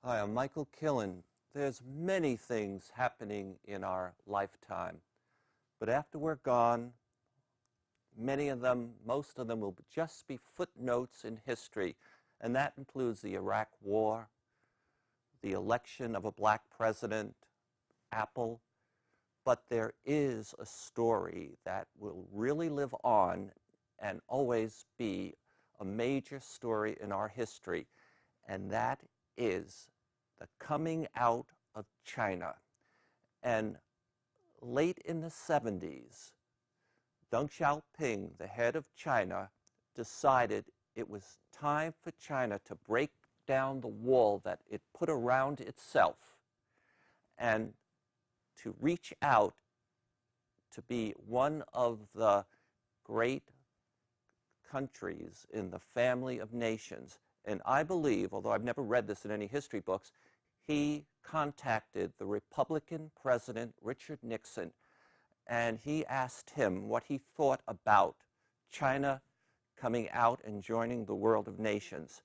Hi, I'm Michael Killen. There's many things happening in our lifetime, but after we're gone, many of them, most of them will just be footnotes in history, and that includes the Iraq War, the election of a black president, Apple, but there is a story that will really live on and always be a major story in our history, and that is the coming out of China. And late in the 70s, Deng Xiaoping, the head of China, decided it was time for China to break down the wall that it put around itself and to reach out to be one of the great countries in the family of nations. And I believe, although I've never read this in any history books, he contacted the Republican president, Richard Nixon, and he asked him what he thought about China coming out and joining the world of nations.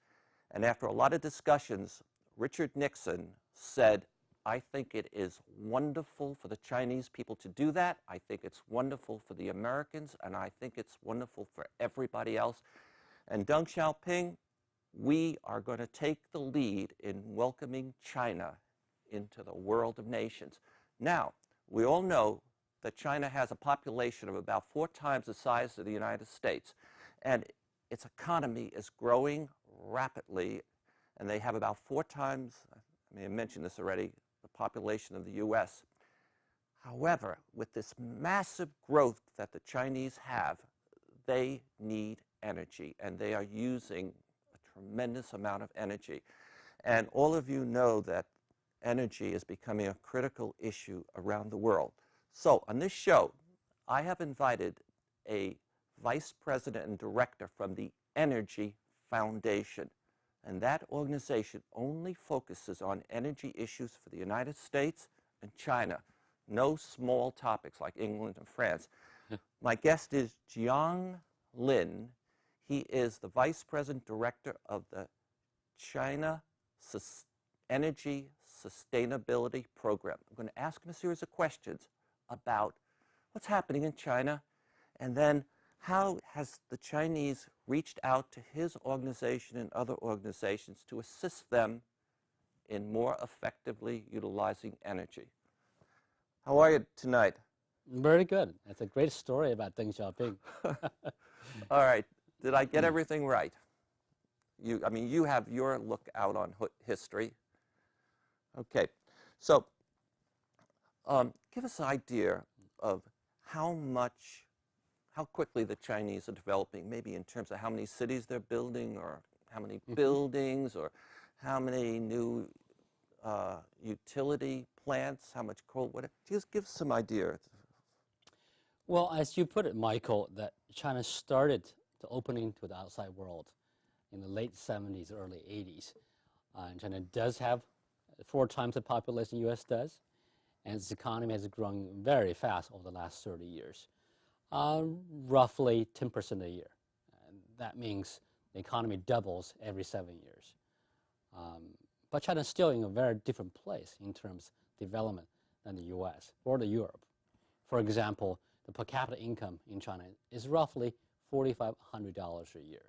And after a lot of discussions, Richard Nixon said, I think it is wonderful for the Chinese people to do that. I think it's wonderful for the Americans, and I think it's wonderful for everybody else. And Deng Xiaoping, we are going to take the lead in welcoming China into the world of nations. Now, we all know that China has a population of about 4 times the size of the United States, and its economy is growing rapidly, and they have about 4 times, I may have mentioned this already, the population of the U.S. However, with this massive growth that the Chinese have, they need energy, and they are using a tremendous amount of energy. And all of you know that energy is becoming a critical issue around the world. So on this show, I have invited a vice president and director from the Energy Foundation. And that organization only focuses on energy issues for the United States and China. No small topics like England and France. My guest is Jiang Lin. He is the vice president director of the China Energy Sustainability Program. I'm going to ask him a series of questions about what's happening in China, and then how has the Chinese reached out to his organization and other organizations to assist them in more effectively utilizing energy. How are you tonight? Very good. That's a great story about Deng Xiaoping. All right. Did I get everything right? You have your look out on history. Okay. So give us an idea of how quickly the Chinese are developing, maybe in terms of how many cities they're building, or how many buildings, or how many new utility plants, how much coal, whatever. Just give us some idea. Well, as you put it, Michael, that China started the opening to the outside world in the late 70s, early 80s. And China does have 4 times the population the U.S. does, and its economy has grown very fast over the last 30 years. Roughly 10% a year. And that means the economy doubles every 7 years. But China is still in a very different place in terms of development than the U.S. or the Europe. For example, the per capita income in China is roughly $4,500 a year.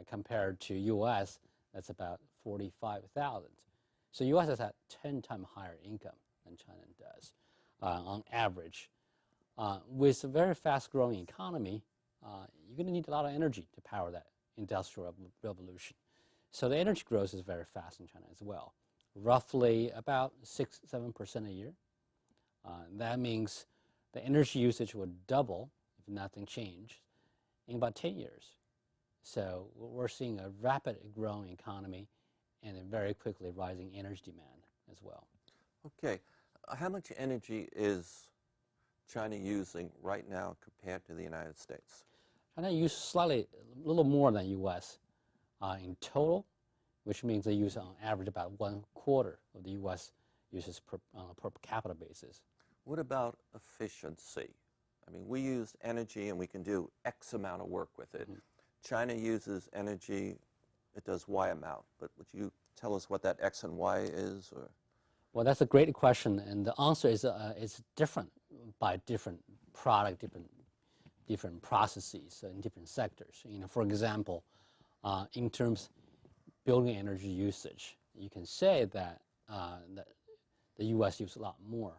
Compared to U.S., that's about $45,000. So U.S. has a 10 times higher income than China does on average. With a very fast-growing economy, you're going to need a lot of energy to power that industrial revolution. So the energy growth is very fast in China as well, roughly about 6-7% a year. That means the energy usage would double if nothing changed in about 10 years. So we're seeing a rapid growing economy and a very quickly rising energy demand as well. Okay. How much energy is China using right now compared to the United States? China uses a little more than U.S. In total, which means they use on average about 1/4 of the U.S. uses on a per capita basis. What about efficiency? I mean, we use energy and we can do X amount of work with it. China uses energy it does Y amount. But would you tell us what that X and Y is? Or? Well, that's a great question, and the answer is different by different product, different processes in different sectors. For example, in terms building energy usage, you can say that, that the U.S. uses a lot more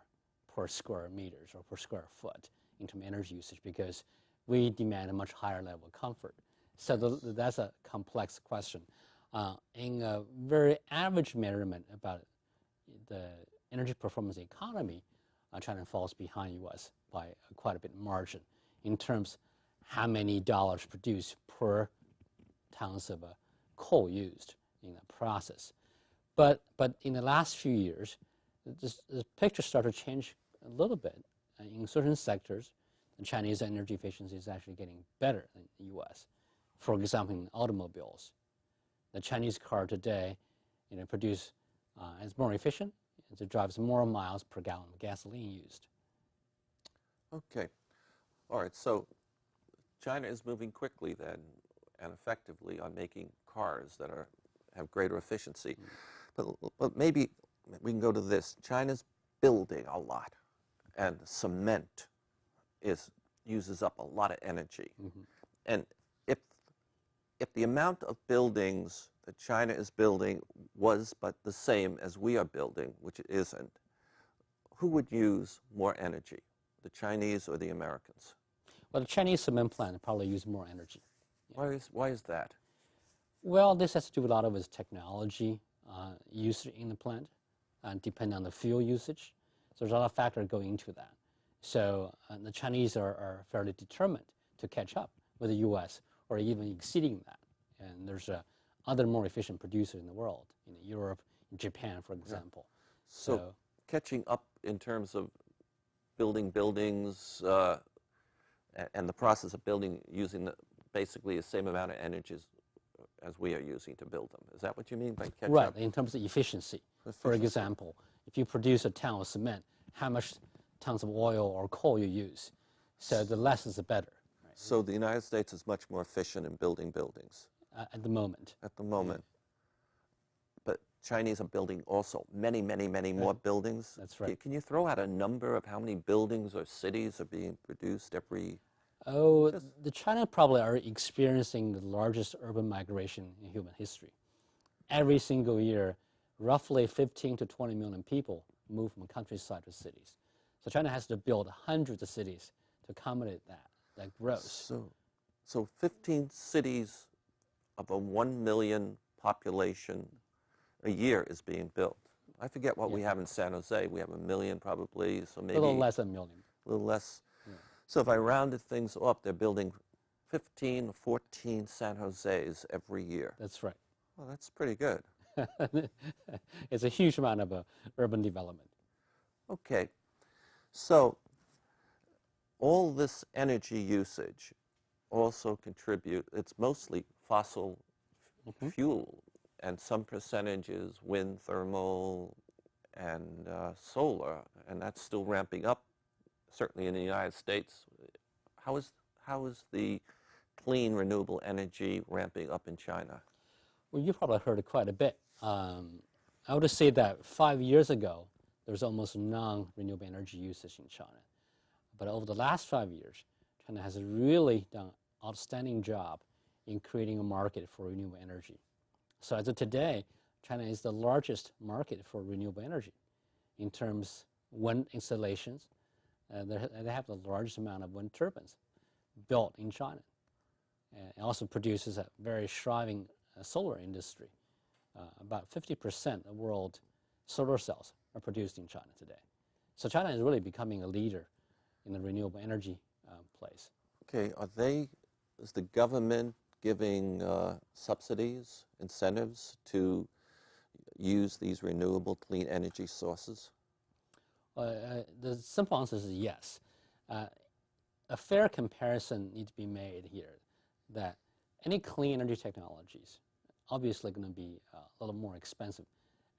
per square meters or per square foot in terms of energy usage because we demand a much higher level of comfort. So that's a complex question. In a very average measurement about the energy performance economy, China falls behind U.S. by quite a bit margin in terms how many dollars produced per tons of coal used in the process. But in the last few years, the picture started to change a little bit. In certain sectors, the Chinese energy efficiency is actually getting better than the U.S. For example, in automobiles, the Chinese car today, produce is more efficient. It drives more miles per gallon of gasoline used. Okay. All right. So China is moving quickly then and effectively on making cars that have greater efficiency. But maybe we can go to this. China's building a lot, and cement uses up a lot of energy. Mm-hmm. And if the amount of buildings that China is building was but the same as we are building, which it isn't, who would use more energy, the Chinese or the Americans? Well, the Chinese cement plant probably use more energy. Yeah. Why is that? Well, this has to do with a lot of its technology used in the plant, and depending on the fuel usage. So there's a lot of factors going into that. So the Chinese are fairly determined to catch up with the U.S. or even exceeding that. And there's other more efficient producers in the world, in Europe, in Japan, for example. Yeah. So catching up in terms of building buildings and the process of building using basically the same amount of energy as we are using to build them. Is that what you mean by catch right, up? In terms of efficiency. For example, if you produce a ton of cement, how much tons of oil or coal you use? So the less is the better. Right? So the United States is much more efficient in building buildings? At the moment. At the moment. Yeah. But Chinese are building also many, many, many more buildings? That's right. Can you throw out a number of how many buildings or cities are being produced every... Oh, the China probably are experiencing the largest urban migration in human history. Every single year, roughly 15 to 20 million people move from countryside to cities. So China has to build hundreds of cities to accommodate that growth. So 15 cities of a 1 million population a year is being built. I forget what we have in San Jose. We have 1 million probably, so maybe... A little less than 1 million. A little less. Yeah. So if I rounded things up, they're building 15 or 14 San Jose's every year. That's right. Well, that's pretty good. It's a huge amount of urban development. Okay. So all this energy usage also it's mostly fossil fuel, and some percentage is wind, thermal, and solar, and that's still ramping up, certainly in the United States. How is the clean, renewable energy ramping up in China? Well, you probably heard it quite a bit. I would say that 5 years ago, there was almost non-renewable energy usage in China. But over the last 5 years, China has really done an outstanding job in creating a market for renewable energy. So as of today, China is the largest market for renewable energy in terms of wind installations. They have the largest amount of wind turbines built in China. It also produces a very thriving solar industry. About 50% of world solar cells are produced in China today. So China is really becoming a leader in the renewable energy place. Okay, is the government giving subsidies, incentives to use these renewable clean energy sources? The simple answer is yes. A fair comparison needs to be made here that any clean energy technologies obviously going to be a little more expensive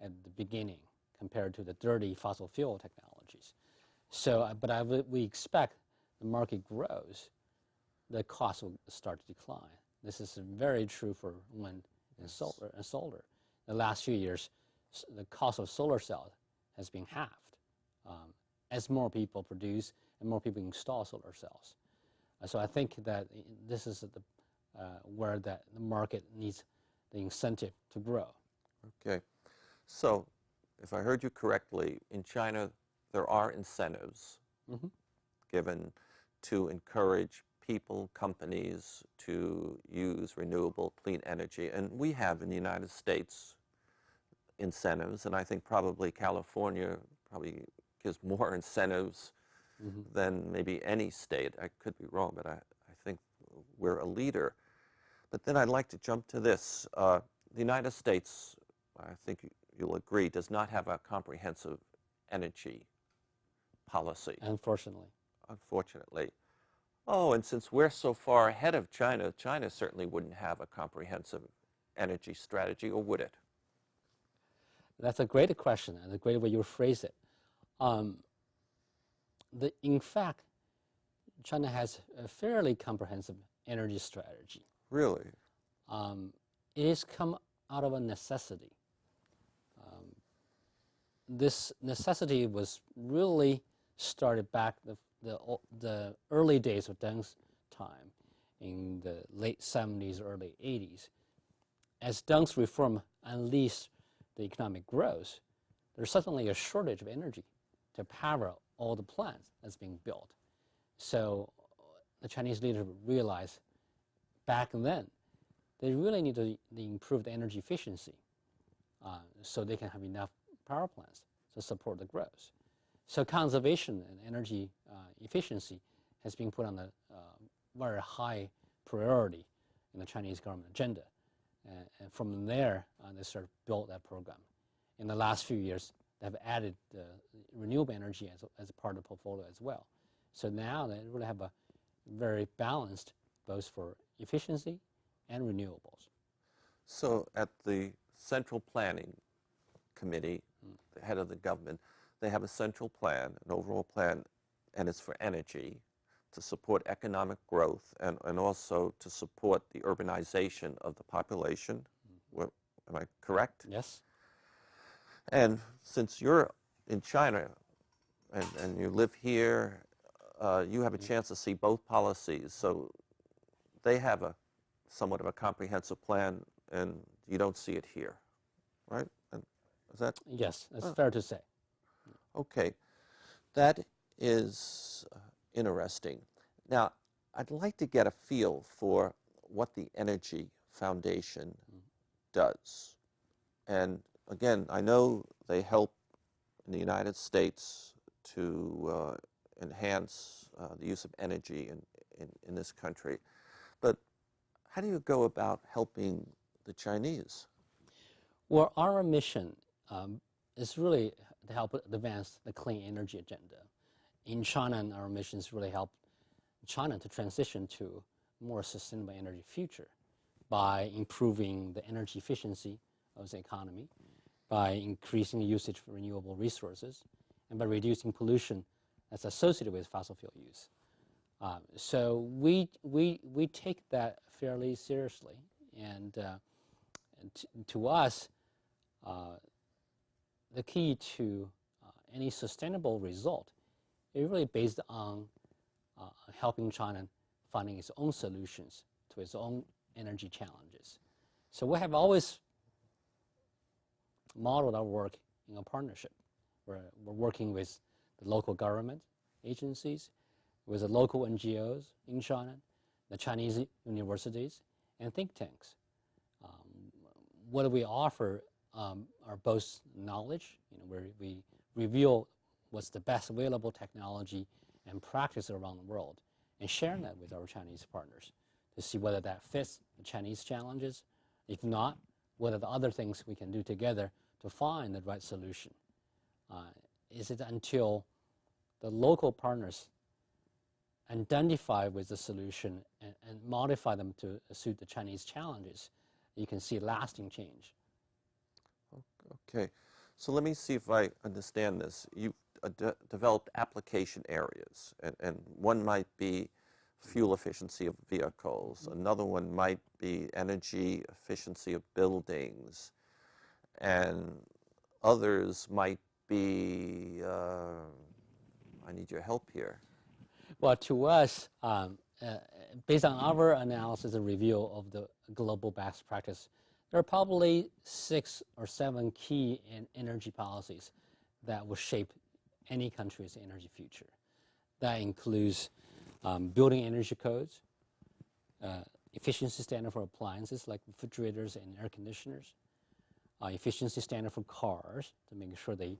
at the beginning compared to the dirty fossil fuel technologies. So, but we expect the market grows, the cost will start to decline. This is very true for wind and solar. The last few years, the cost of solar cells has been halved as more people produce and more people install solar cells. So I think that this is where the market needs the incentive to grow. Okay. So if I heard you correctly, in China, there are incentives given to encourage people, companies to use renewable, clean energy. And we have in the United States incentives, and I think probably California probably gives more incentives than maybe any state. I could be wrong, but I think we're a leader. But then I'd like to jump to this. The United States, I think you'll agree, does not have a comprehensive energy policy. Unfortunately. Oh, and since we're so far ahead of China, China certainly wouldn't have a comprehensive energy strategy, or would it? That's a great question and a great way you phrase it. In fact, China has a fairly comprehensive energy strategy. Really? It has come out of a necessity. This necessity was really started back the early days of Deng's time in the late 70s, early 80s. As Deng's reform unleashed the economic growth, there's suddenly a shortage of energy to power all the plants that's being built. So the Chinese leaders realized back then they really need to improve the energy efficiency so they can have enough power plants to support the growth. So conservation and energy efficiency has been put on a very high priority in the Chinese government agenda. And from there, they started to build that program. In the last few years, they've added renewable energy as a part of the portfolio as well. So now they really have a very balanced, both for efficiency and renewables. So at the Central Planning Committee, the head of the government, they have a central plan, an overall plan, and it's for energy, to support economic growth and also to support the urbanization of the population. Well, am I correct? Yes. And since you're in China and you live here, you have a chance to see both policies. So they have somewhat of a comprehensive plan, and you don't see it here, right? And is that? Yes, that's fair to say. Okay, that is interesting. Now, I'd like to get a feel for what the Energy Foundation does. And again, I know they help in the United States to enhance the use of energy in this country. But how do you go about helping the Chinese? Well, our mission is really to help advance the clean energy agenda. In China, our mission is really help China to transition to a more sustainable energy future by improving the energy efficiency of the economy, by increasing the usage of renewable resources, and by reducing pollution that's associated with fossil fuel use. So we take that fairly seriously, and to us, the key to any sustainable result is really based on helping China finding its own solutions to its own energy challenges. So we have always modeled our work in a partnership. We're working with the local government agencies, with the local NGOs in China, the Chinese universities, and think tanks. What we offer are both knowledge, where we reveal what's the best available technology and practice around the world, and sharing that with our Chinese partners to see whether that fits the Chinese challenges. If not, what are the other things we can do together to find the right solution? Is it until the local partners identify with the solution and modify them to suit the Chinese challenges, you can see lasting change? Okay, so let me see if I understand this. You've developed application areas, and one might be fuel efficiency of vehicles. Another one might be energy efficiency of buildings. And others might be, I need your help here. Well, to us, based on our analysis and review of the global best practice, there are probably 6 or 7 key energy policies that will shape any country's energy future. That includes building energy codes, efficiency standard for appliances like refrigerators and air conditioners, efficiency standard for cars to make sure they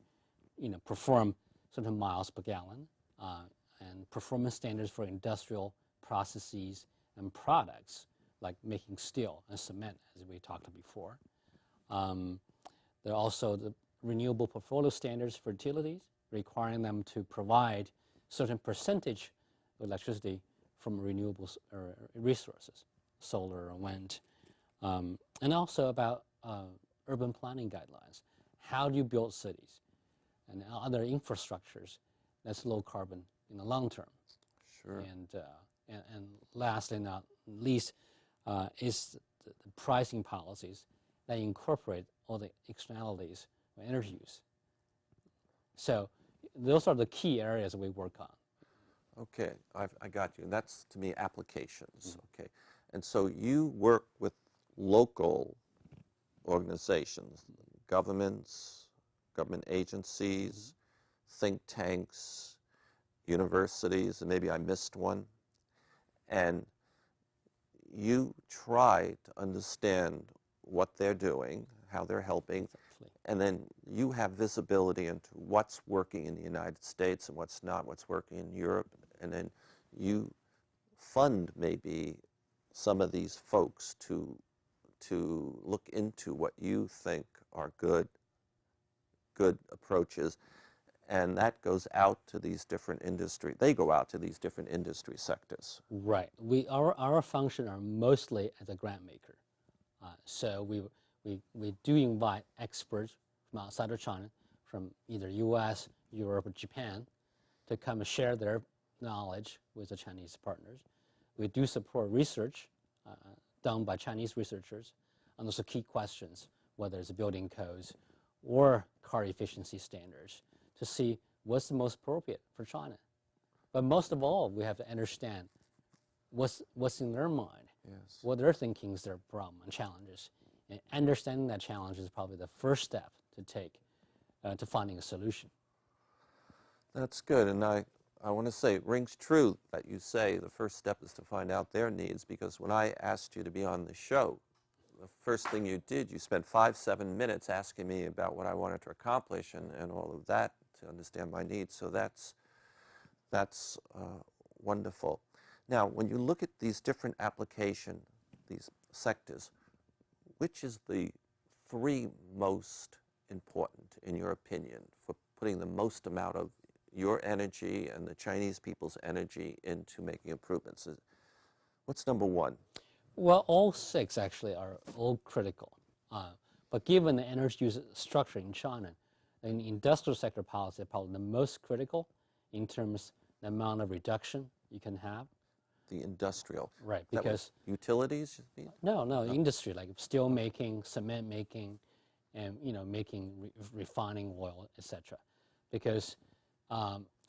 perform certain miles per gallon, and performance standards for industrial processes and products like making steel and cement, as we talked before. There are also the renewable portfolio standards for utilities, requiring them to provide certain percentage of electricity from renewable resources, solar and wind. And also about urban planning guidelines. How do you build cities and other infrastructures that's low carbon in the long term? Sure. And lastly, not least, is the pricing policies that incorporate all the externalities of energy use. So those are the key areas we work on. Okay, I got you. And that's, to me, applications. Okay. And so you work with local organizations, governments, government agencies, think tanks, universities, and maybe I missed one. And you try to understand what they're doing, how they're helping, and then you have visibility into what's working in the United States and what's not, what's working in Europe, and then you fund maybe some of these folks to look into what you think are good approaches, and that goes out to these different industry. They go out to these different industry sectors. Right. Our function are mostly as a grant maker. So we do invite experts from outside of China, from either U.S., Europe, or Japan, to come and share their knowledge with the Chinese partners. We do support research done by Chinese researchers on those key questions, whether it's building codes or car efficiency standards, to see what's the most appropriate for China. But most of all, we have to understand what's in their mind, Yes. what they're thinking is their problem and challenges. And understanding that challenge is probably the first step to take to finding a solution. That's good, and I want to say it rings true that you say the first step is to find out their needs, because when I asked you to be on the show, the first thing you did, you spent 5-7 minutes asking me about what I wanted to accomplish and all of that to understand my needs. So that's wonderful. Now, when you look at these different application, these sectors, which is the 3 most important, in your opinion, for putting the most amount of your energy and the Chinese people's energy into making improvements? What's number 1? Well, all 6 actually are all critical. But given the energy use structure in China, the industrial sector policy is probably the most critical in terms of the amount of reduction you can have. The industrial. Right, because utilities? No, industry like steel making, cement making, and making refining oil, etc. Because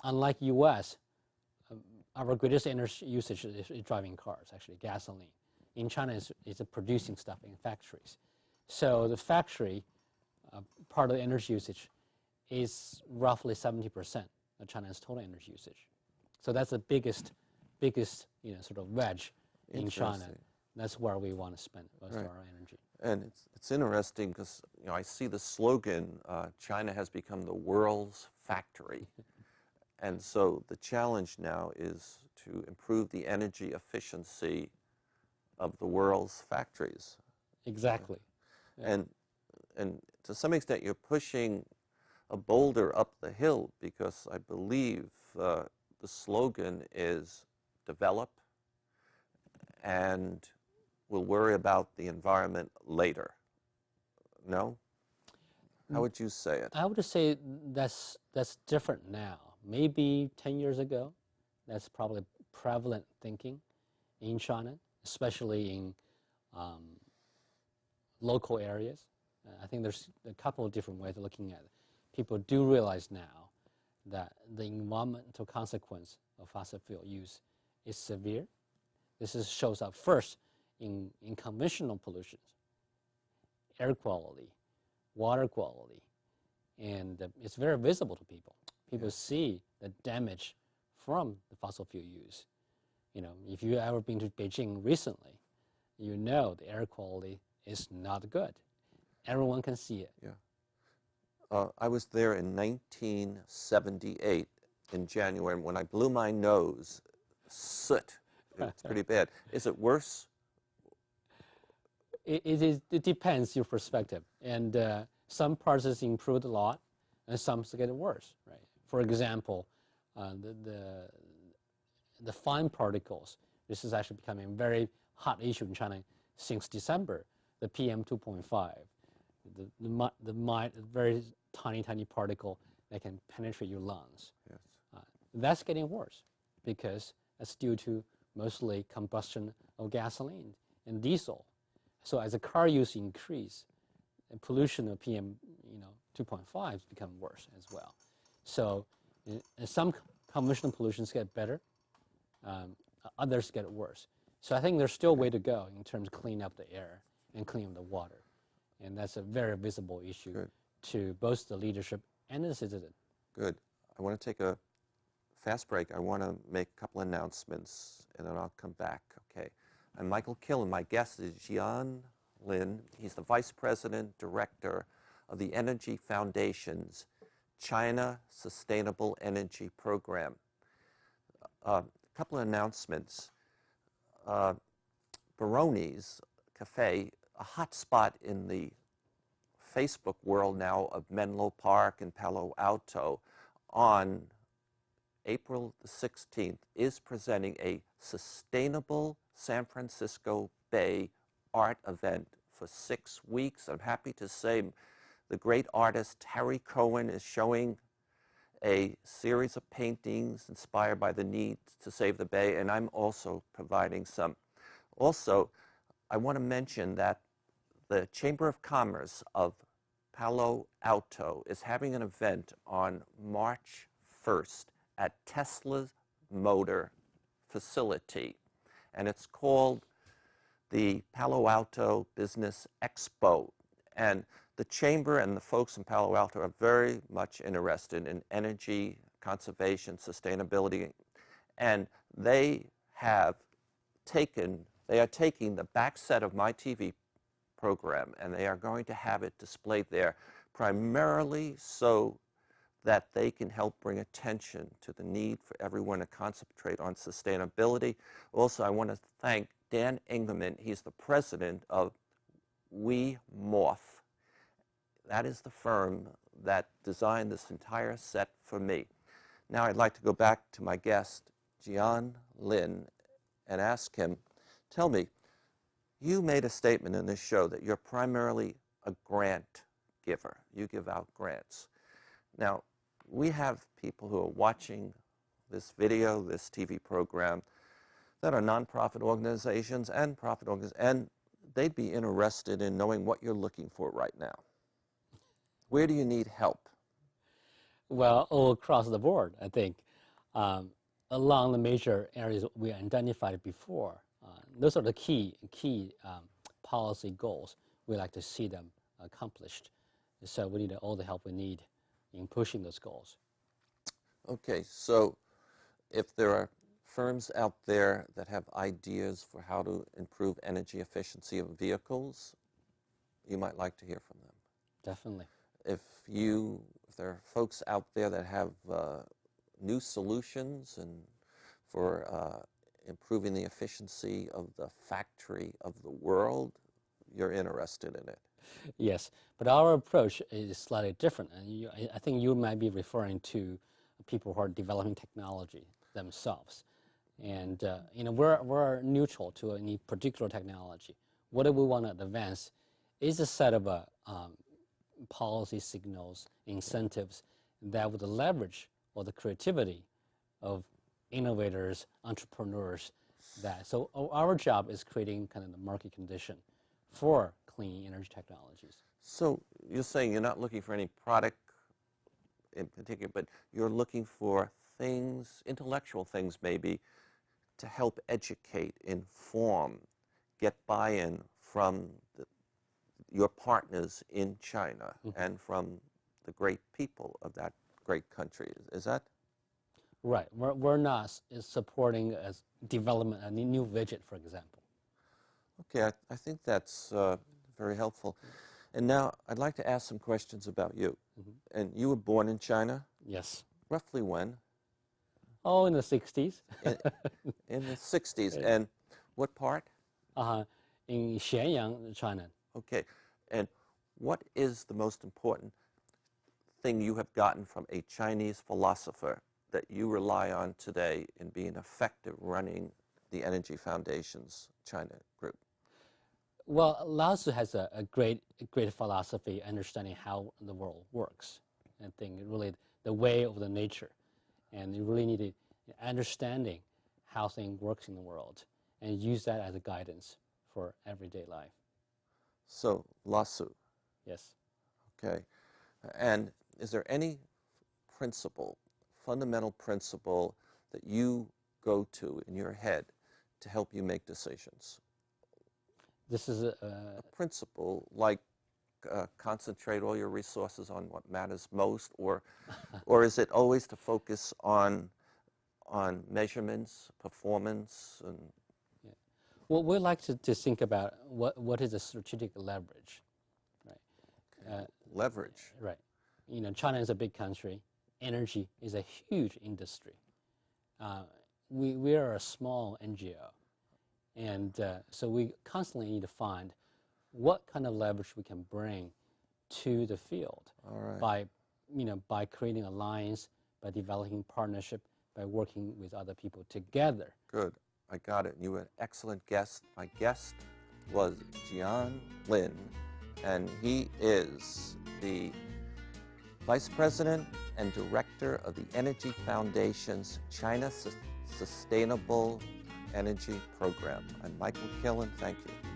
unlike U.S., our greatest energy usage is driving cars, actually gasoline. In China, it's producing stuff in factories. So the factory part of the energy usage is roughly 70% of China's total energy usage. So that's the biggest sort of wedge in China. That's where we want to spend most of our energy. And it's interesting because I see the slogan, China has become the world's factory. And so the challenge now is to improve the energy efficiency of the world's factories. Exactly. Yeah. And to some extent, you're pushing a boulder up the hill, because I believe the slogan is develop and we'll worry about the environment later. No? How would you say it? I would say that's different now. Maybe 10 years ago, that's probably prevalent thinking. in China, especially in local areas. I think there's a couple of different ways of looking at it. People do realize now that the environmental consequence of fossil fuel use is severe. Shows up first in conventional pollutions, air quality, water quality, and it's very visible to people. People see the damage from the fossil fuel use. You know, if you've ever been to Beijing recently, you know the air quality is not good. Everyone can see it. Yeah. I was there in 1978 in January when I blew my nose, soot. It's pretty bad. Is it worse? It depends your perspective. And some parts has improved a lot, and some get worse, right? For example, the fine particles, this is actually becoming a very hot issue in China since December, the PM 2.5, the very tiny particle that can penetrate your lungs. Yes. That's getting worse because that's due to mostly combustion of gasoline and diesel. So as the car use increase, pollution of PM 2.5 has become worse as well. So some conventional pollutions get better, others get worse. So I think there's still a way to go in terms of cleaning up the air and cleaning up the water. And that's a very visible issue to both the leadership and the citizen. Good. I want to take a fast break. I want to make a couple announcements, and then I'll come back. Okay. I'm Michael Killen. My guest is Jiang Lin. He's the Vice President, Director of the Energy Foundation's China Sustainable Energy Program. A couple of announcements. Baroni's Cafe, a hot spot in the Facebook world now of Menlo Park and Palo Alto, on April the 16th is presenting a sustainable San Francisco Bay art event for 6 weeks. I'm happy to say the great artist Harry Cohen is showing a series of paintings inspired by the need to save the Bay, and I'm also providing some. Also, I want to mention that the Chamber of Commerce of Palo Alto is having an event on March 1st at Tesla's Motor facility, and it's called the Palo Alto Business Expo. And the Chamber and the folks in Palo Alto are very much interested in energy, conservation, sustainability, and they are taking the back set of my TV program, and they are going to have it displayed there primarily so that they can help bring attention to the need for everyone to concentrate on sustainability. Also, I want to thank Dan Engelman. He's the president of We Morph. That is the firm that designed this entire set for me. Now I'd like to go back to my guest, Jiang Lin, and ask him, tell me, you made a statement in this show that you're primarily a grant giver. You give out grants. Now, we have people who are watching this video, this TV program, that are nonprofit organizations and profit organizations, and they'd be interested in knowing what you're looking for right now. Where do you need help? Well, all across the board, I think, along the major areas we identified before, those are the key policy goals we like to see them accomplished. So we need all the help we need in pushing those goals. Okay, so if there are firms out there that have ideas for how to improve energy efficiency of vehicles, you might like to hear from them. Definitely. If there are folks out there that have new solutions and for improving the efficiency of the factory of the world, you're interested in it. Yes, but our approach is slightly different, and I think you might be referring to people who are developing technology themselves, and we're neutral to any particular technology. What we want to advance is a set of policy signals, incentives that would leverage all the creativity of innovators, entrepreneurs that. So our job is creating kind of the market condition for clean energy technologies. So you're saying you're not looking for any product in particular, but you're looking for things, intellectual things maybe, to help educate, inform, get buy-in from your partners in China and from the great people of that great country. Is that? Right. We're not supporting development a new widget, for example. Okay, I think that's very helpful. And now I'd like to ask some questions about you. And you were born in China? Yes. Roughly when? Oh, in the 60s. In the 60s. And what part? In Xianyang, China. Okay. And what is the most important thing you have gotten from a Chinese philosopher that you rely on today in being effective running the Energy Foundation's China group? Well, Lao Tzu has a great philosophy, understanding how the world works. I think really the way of the nature. And you really need to understanding how things works in the world and use that as a guidance for everyday life. So, Lao Tzu. Yes. Okay. And is there any principle, fundamental principle, that you go to in your head to help you make decisions? This is a principle like concentrate all your resources on what matters most, or is it always to focus on measurements, performance, and? Yeah. Well, we like to think about what is a strategic leverage, right? Okay. Leverage. Right. You know, China is a big country. Energy is a huge industry. We are a small NGO, and so we constantly need to find what kind of leverage we can bring to the field. All right. by creating alliance, by developing partnership, by working with other people together. Good. I got it. You were an excellent guest. My guest was Jiang Lin, and he is the Vice President and Director of the Energy Foundation's China Sustainable Energy Program. I'm Michael Killen. Thank you.